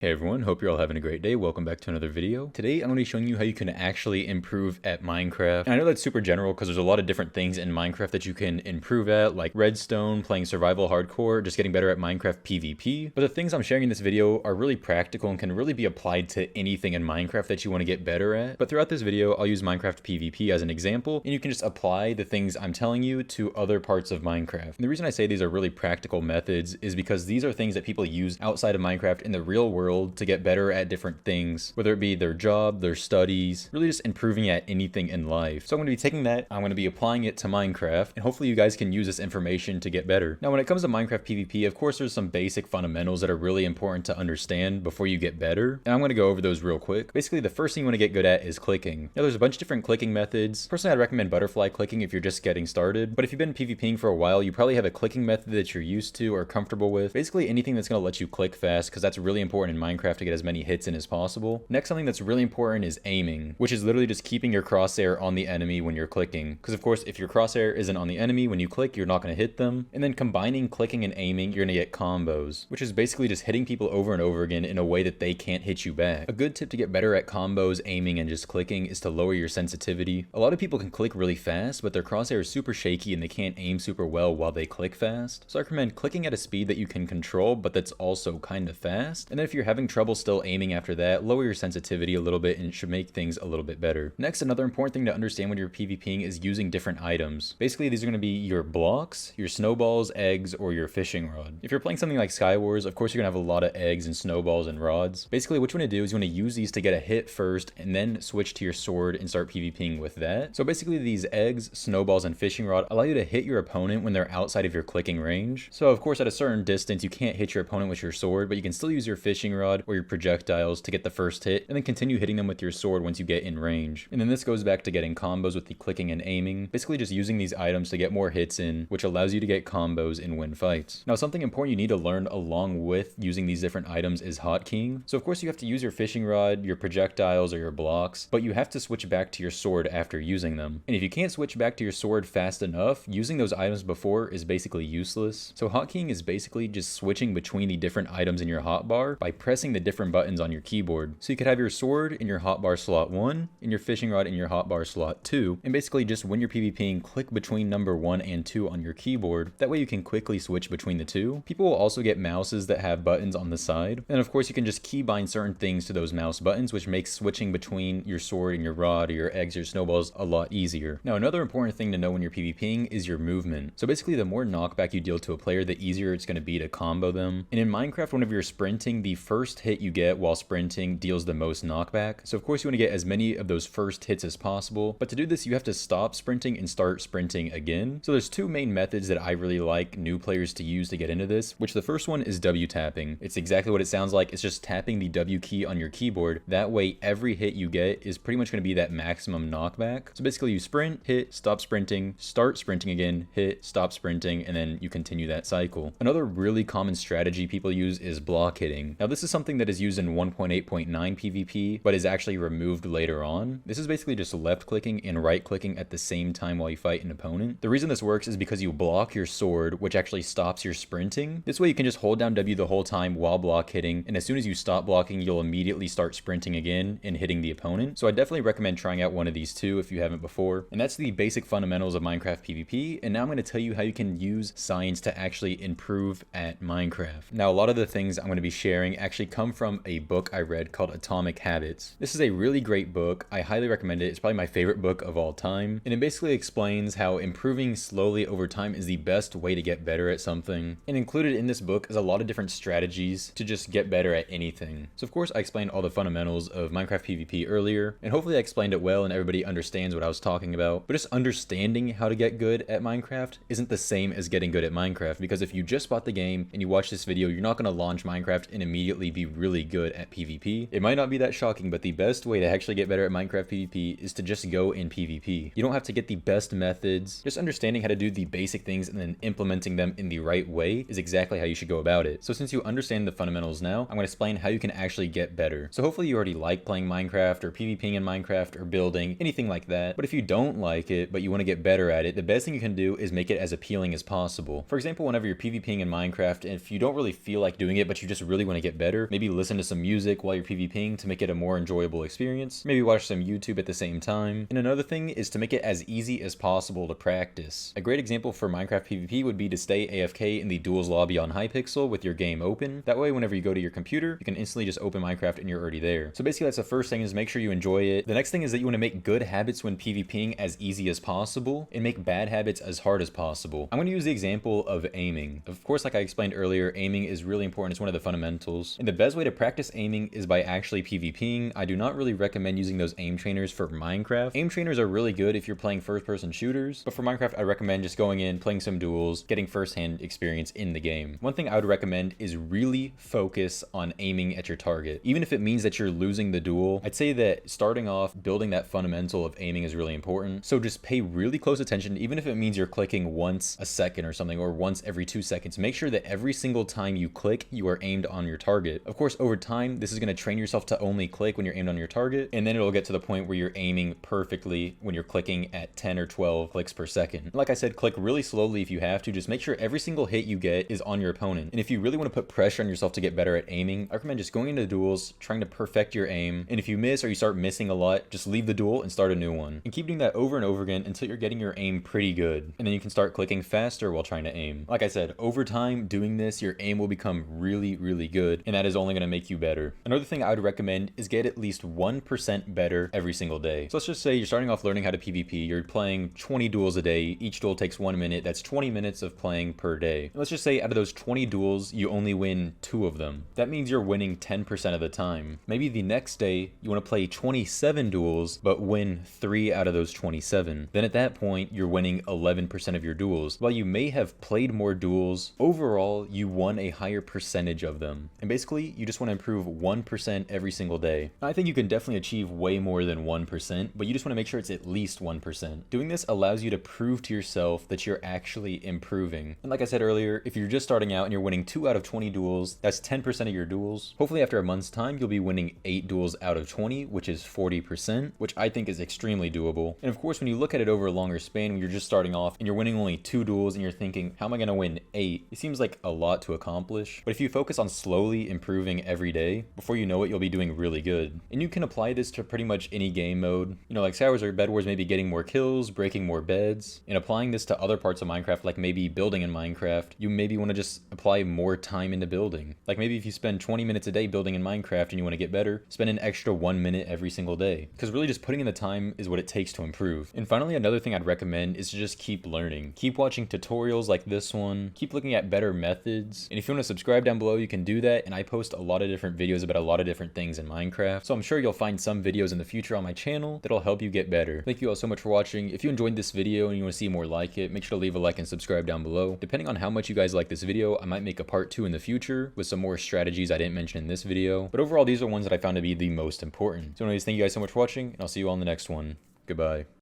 Hey everyone, hope you're all having a great day. Welcome back to another video. Today I'm going to be showing you how you can actually improve at Minecraft. And I know that's super general because there's a lot of different things in Minecraft that you can improve at, like redstone, playing survival hardcore, just getting better at Minecraft PvP. But the things I'm sharing in this video are really practical and can really be applied to anything in Minecraft that you want to get better at. But throughout this video, I'll use Minecraft PvP as an example, and you can just apply the things I'm telling you to other parts of Minecraft. And the reason I say these are really practical methods is because these are things that people use outside of Minecraft in the real world to get better at different things, whether it be their job, their studies, really just improving at anything in life. So I'm going to be taking that, I'm going to be applying it to Minecraft, and hopefully you guys can use this information to get better. Now, when it comes to Minecraft PvP, of course, there's some basic fundamentals that are really important to understand before you get better, and I'm going to go over those real quick. Basically, the first thing you want to get good at is clicking. Now, there's a bunch of different clicking methods. Personally, I'd recommend butterfly clicking if you're just getting started, but if you've been PvPing for a while, you probably have a clicking method that you're used to or comfortable with. Basically, anything that's going to let you click fast, because that's really important in Minecraft to get as many hits in as possible. Next, something that's really important is aiming, which is literally just keeping your crosshair on the enemy when you're clicking. Because of course, if your crosshair isn't on the enemy when you click, you're not going to hit them. And then combining clicking and aiming, you're going to get combos, which is basically just hitting people over and over again in a way that they can't hit you back. A good tip to get better at combos, aiming, and just clicking is to lower your sensitivity. A lot of people can click really fast, but their crosshair is super shaky and they can't aim super well while they click fast. So I recommend clicking at a speed that you can control, but that's also kind of fast. And then if you're having trouble still aiming after that, lower your sensitivity a little bit and it should make things a little bit better. Next, another important thing to understand when you're PvPing is using different items. Basically, these are going to be your blocks, your snowballs, eggs, or your fishing rod. If you're playing something like Skywars, of course you're going to have a lot of eggs and snowballs and rods. Basically, what you want to do is you want to use these to get a hit first and then switch to your sword and start PvPing with that. So basically, these eggs, snowballs, and fishing rod allow you to hit your opponent when they're outside of your clicking range. So of course, at a certain distance, you can't hit your opponent with your sword, but you can still use your fishing rod or your projectiles to get the first hit and then continue hitting them with your sword once you get in range. And then this goes back to getting combos with the clicking and aiming, basically just using these items to get more hits in, which allows you to get combos and win fights. Now, something important you need to learn along with using these different items is hotkeying. So of course you have to use your fishing rod, your projectiles, or your blocks, but you have to switch back to your sword after using them. And if you can't switch back to your sword fast enough, using those items before is basically useless. So hotkeying is basically just switching between the different items in your hotbar by pressing the different buttons on your keyboard. So you could have your sword in your hotbar slot 1 and your fishing rod in your hotbar slot 2, and basically just when you're PvPing, click between number 1 and 2 on your keyboard. That way you can quickly switch between the two. People will also get mouses that have buttons on the side, and of course you can just keybind certain things to those mouse buttons, which makes switching between your sword and your rod or your eggs or snowballs a lot easier. Now, another important thing to know when you're PvPing is your movement. So basically, the more knockback you deal to a player, the easier it's going to be to combo them. And in Minecraft, whenever you're sprinting, the first hit you get while sprinting deals the most knockback. So of course you want to get as many of those first hits as possible, but to do this you have to stop sprinting and start sprinting again. So there's two main methods that I really like new players to use to get into this, which the first one is W tapping. It's exactly what it sounds like. It's just tapping the W key on your keyboard. That way every hit you get is pretty much going to be that maximum knockback. So basically you sprint, hit, stop sprinting, start sprinting again, hit, stop sprinting, and then you continue that cycle. Another really common strategy people use is block hitting. Now this is something that is used in 1.8.9 PvP, but is actually removed later on. This is basically just left clicking and right clicking at the same time while you fight an opponent. The reason this works is because you block your sword, which actually stops your sprinting. This way you can just hold down W the whole time while block hitting, and as soon as you stop blocking, you'll immediately start sprinting again and hitting the opponent. So I definitely recommend trying out one of these two if you haven't before. And that's the basic fundamentals of Minecraft PvP, and now I'm going to tell you how you can use science to actually improve at Minecraft. Now, a lot of the things I'm going to be sharing actually come from a book I read called Atomic Habits. This is a really great book. I highly recommend it. It's probably my favorite book of all time. And it basically explains how improving slowly over time is the best way to get better at something. And included in this book is a lot of different strategies to just get better at anything. So of course I explained all the fundamentals of Minecraft PvP earlier, and hopefully I explained it well and everybody understands what I was talking about. But just understanding how to get good at Minecraft isn't the same as getting good at Minecraft, because if you just bought the game and you watch this video, you're not going to launch Minecraft and immediately be really good at PvP. It might not be that shocking, but the best way to actually get better at Minecraft PvP is to just go in PvP. You don't have to get the best methods. Just understanding how to do the basic things and then implementing them in the right way is exactly how you should go about it. So since you understand the fundamentals now, I'm going to explain how you can actually get better. So hopefully you already like playing Minecraft or PvPing in Minecraft or building, anything like that. But if you don't like it, but you want to get better at it, the best thing you can do is make it as appealing as possible. For example, whenever you're PvPing in Minecraft, and if you don't really feel like doing it, but you just really want to get better, better, maybe listen to some music while you're PvPing to make it a more enjoyable experience. Maybe watch some YouTube at the same time. And another thing is to make it as easy as possible to practice. A great example for Minecraft PvP would be to stay AFK in the duels lobby on Hypixel with your game open. That way, whenever you go to your computer, you can instantly just open Minecraft and you're already there. So basically, that's the first thing, is make sure you enjoy it. The next thing is that you want to make good habits when PvPing as easy as possible and make bad habits as hard as possible. I'm going to use the example of aiming. Of course, like I explained earlier, aiming is really important. It's one of the fundamentals. And the best way to practice aiming is by actually PvPing. I do not really recommend using those aim trainers for Minecraft. Aim trainers are really good if you're playing first-person shooters, but for Minecraft, I recommend just going in, playing some duels, getting first-hand experience in the game. One thing I would recommend is really focus on aiming at your target. Even if it means that you're losing the duel, I'd say that starting off, building that fundamental of aiming is really important. So just pay really close attention, even if it means you're clicking once a second or something, or once every 2 seconds. Make sure that every single time you click, you are aimed on your target. Of course, over time, this is going to train yourself to only click when you're aimed on your target, and then it'll get to the point where you're aiming perfectly when you're clicking at 10 or 12 clicks per second. Like I said, click really slowly if you have to. Just make sure every single hit you get is on your opponent. And if you really want to put pressure on yourself to get better at aiming, I recommend just going into duels, trying to perfect your aim. And if you miss or you start missing a lot, just leave the duel and start a new one. And keep doing that over and over again until you're getting your aim pretty good. And then you can start clicking faster while trying to aim. Like I said, over time doing this, your aim will become really, really good. And that is only going to make you better. Another thing I would recommend is get at least 1% better every single day. So let's just say you're starting off learning how to PvP. You're playing 20 duels a day. Each duel takes 1 minute. That's 20 minutes of playing per day. And let's just say out of those 20 duels, you only win 2 of them. That means you're winning 10% of the time. Maybe the next day, you want to play 27 duels, but win 3 out of those 27. Then at that point, you're winning 11% of your duels. While you may have played more duels, overall, you won a higher percentage of them. And basically, you just want to improve 1% every single day. I think you can definitely achieve way more than 1%, but you just want to make sure it's at least 1%. Doing this allows you to prove to yourself that you're actually improving. And like I said earlier, if you're just starting out and you're winning 2 out of 20 duels, that's 10% of your duels. Hopefully after a month's time, you'll be winning 8 duels out of 20, which is 40%, which I think is extremely doable. And of course, when you look at it over a longer span, when you're just starting off and you're winning only 2 duels and you're thinking, how am I going to win 8? It seems like a lot to accomplish. But if you focus on slowly improving every day, before you know it, you'll be doing really good. And you can apply this to pretty much any game mode. You know, like Skywars or Bed Wars, maybe getting more kills, breaking more beds, and applying this to other parts of Minecraft, like maybe building in Minecraft. You maybe want to just apply more time into building. Like maybe if you spend 20 minutes a day building in Minecraft and you want to get better, spend an extra 1 minute every single day. Because really just putting in the time is what it takes to improve. And finally, another thing I'd recommend is to just keep learning. Keep watching tutorials like this one. Keep looking at better methods. And if you want to subscribe down below, you can do that. And I post a lot of different videos about a lot of different things in Minecraft. So I'm sure you'll find some videos in the future on my channel that'll help you get better. Thank you all so much for watching. If you enjoyed this video and you want to see more like it, make sure to leave a like and subscribe down below. Depending on how much you guys like this video, I might make a part 2 in the future with some more strategies I didn't mention in this video. But overall, these are ones that I found to be the most important. So anyways, thank you guys so much for watching, and I'll see you all in the next one. Goodbye.